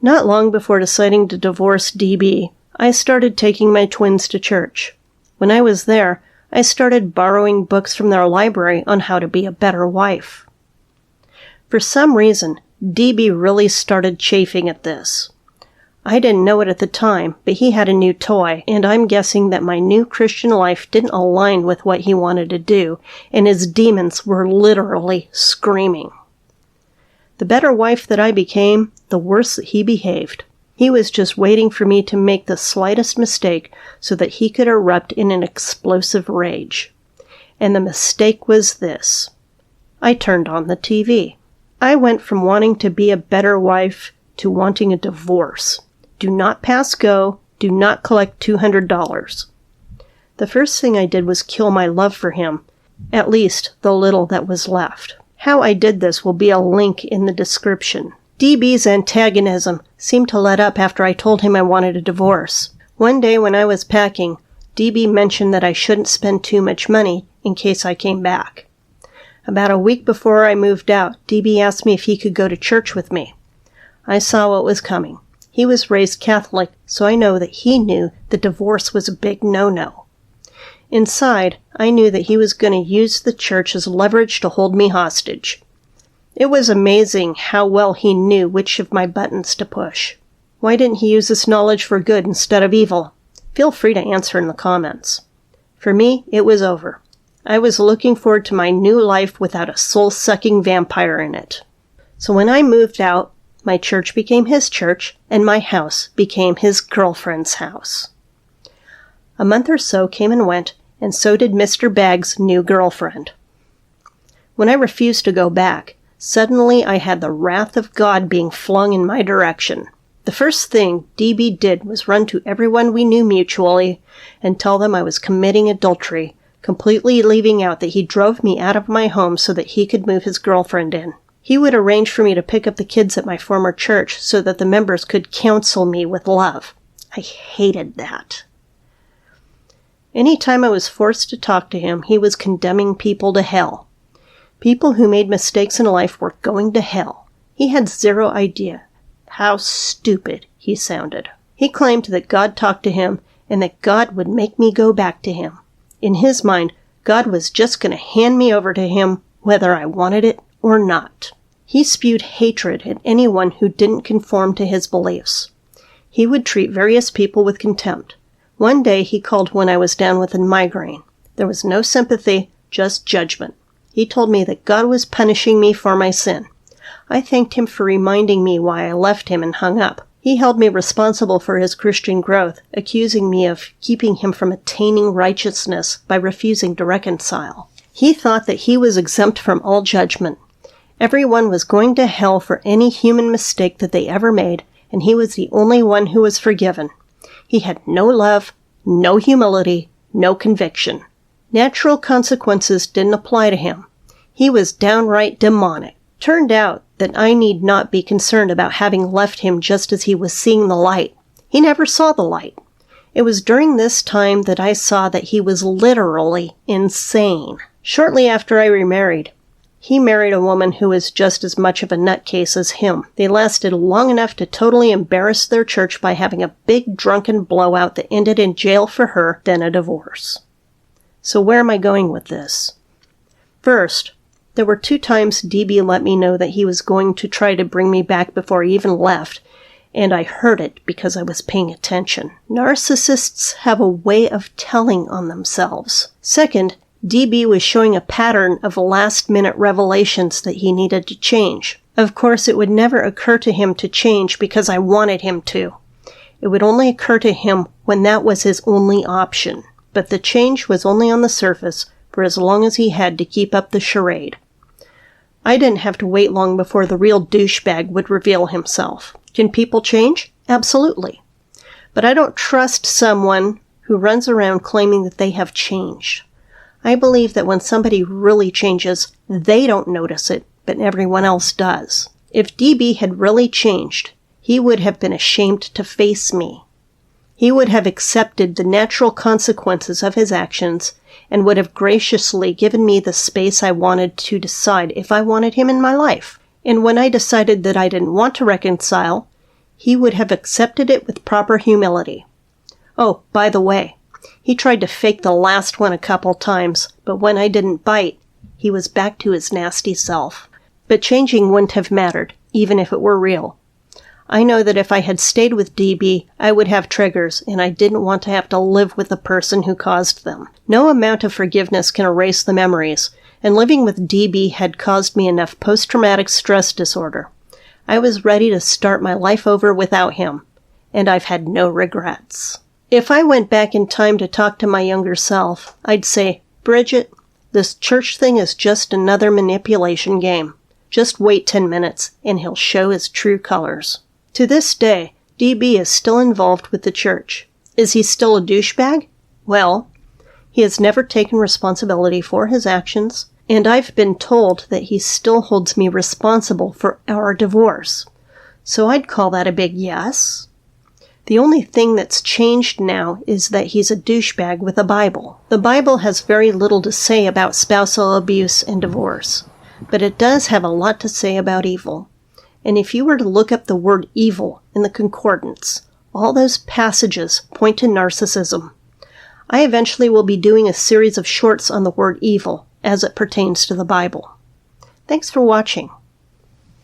Not long before deciding to divorce DB, I started taking my twins to church. When I was there, I started borrowing books from their library on how to be a better wife. For some reason, DB really started chafing at this. I didn't know it at the time, but he had a new toy, and I'm guessing that my new Christian life didn't align with what he wanted to do, and his demons were literally screaming. The better wife that I became, the worse that he behaved. He was just waiting for me to make the slightest mistake so that he could erupt in an explosive rage. And the mistake was this. I turned on the TV. I went from wanting to be a better wife to wanting a divorce. Do not pass go. Do not collect $200. The first thing I did was kill my love for him, at least the little that was left. How I did this will be a link in the description. DB's antagonism seemed to let up after I told him I wanted a divorce. One day when I was packing, DB mentioned that I shouldn't spend too much money in case I came back. About a week before I moved out, DB asked me if he could go to church with me. I saw what was coming. He was raised Catholic, so I know that he knew that divorce was a big no-no. Inside, I knew that he was going to use the church as leverage to hold me hostage. It was amazing how well he knew which of my buttons to push. Why didn't he use this knowledge for good instead of evil? Feel free to answer in the comments. For me, it was over. I was looking forward to my new life without a soul-sucking vampire in it. So when I moved out, my church became his church, and my house became his girlfriend's house. A month or so came and went, and so did Mr. Bag's new girlfriend. When I refused to go back, suddenly I had the wrath of God being flung in my direction. The first thing DB did was run to everyone we knew mutually and tell them I was committing adultery, completely leaving out that he drove me out of my home so that he could move his girlfriend in. He would arrange for me to pick up the kids at my former church so that the members could counsel me with love. I hated that. Any time I was forced to talk to him, he was condemning people to hell. People who made mistakes in life were going to hell. He had zero idea how stupid he sounded. He claimed that God talked to him and that God would make me go back to him. In his mind, God was just going to hand me over to him whether I wanted it or not. He spewed hatred at anyone who didn't conform to his beliefs. He would treat various people with contempt. One day he called when I was down with a migraine. There was no sympathy, just judgment. He told me that God was punishing me for my sin. I thanked him for reminding me why I left him and hung up. He held me responsible for his Christian growth, accusing me of keeping him from attaining righteousness by refusing to reconcile. He thought that he was exempt from all judgment. Everyone was going to hell for any human mistake that they ever made, and he was the only one who was forgiven. He had no love, no humility, no conviction. Natural consequences didn't apply to him. He was downright demonic. Turned out that I need not be concerned about having left him just as he was seeing the light. He never saw the light. It was during this time that I saw that he was literally insane. Shortly after I remarried, he married a woman who was just as much of a nutcase as him. They lasted long enough to totally embarrass their church by having a big drunken blowout that ended in jail for her, then a divorce. So where am I going with this? First, there were 2 times DB let me know that he was going to try to bring me back before he even left, and I heard it because I was paying attention. Narcissists have a way of telling on themselves. Second, DB was showing a pattern of last-minute revelations that he needed to change. Of course, it would never occur to him to change because I wanted him to. It would only occur to him when that was his only option. But the change was only on the surface for as long as he had to keep up the charade. I didn't have to wait long before the real douchebag would reveal himself. Can people change? Absolutely. But I don't trust someone who runs around claiming that they have changed. I believe that when somebody really changes, they don't notice it, but everyone else does. If DB had really changed, he would have been ashamed to face me. He would have accepted the natural consequences of his actions and would have graciously given me the space I wanted to decide if I wanted him in my life. And when I decided that I didn't want to reconcile, he would have accepted it with proper humility. Oh, by the way, he tried to fake the last one a couple times, but when I didn't bite, he was back to his nasty self. But changing wouldn't have mattered, even if it were real. I know that if I had stayed with DB, I would have triggers, and I didn't want to have to live with the person who caused them. No amount of forgiveness can erase the memories, and living with DB had caused me enough post-traumatic stress disorder. I was ready to start my life over without him, and I've had no regrets. If I went back in time to talk to my younger self, I'd say, Bridget, this church thing is just another manipulation game. Just wait 10 minutes, and he'll show his true colors. To this day, DB is still involved with the church. Is he still a douchebag? Well, he has never taken responsibility for his actions, and I've been told that he still holds me responsible for our divorce. So I'd call that a big yes. The only thing that's changed now is that he's a douchebag with a Bible. The Bible has very little to say about spousal abuse and divorce, but it does have a lot to say about evil. And if you were to look up the word evil in the concordance, all those passages point to narcissism. I eventually will be doing a series of shorts on the word evil as it pertains to the Bible. Thanks for watching.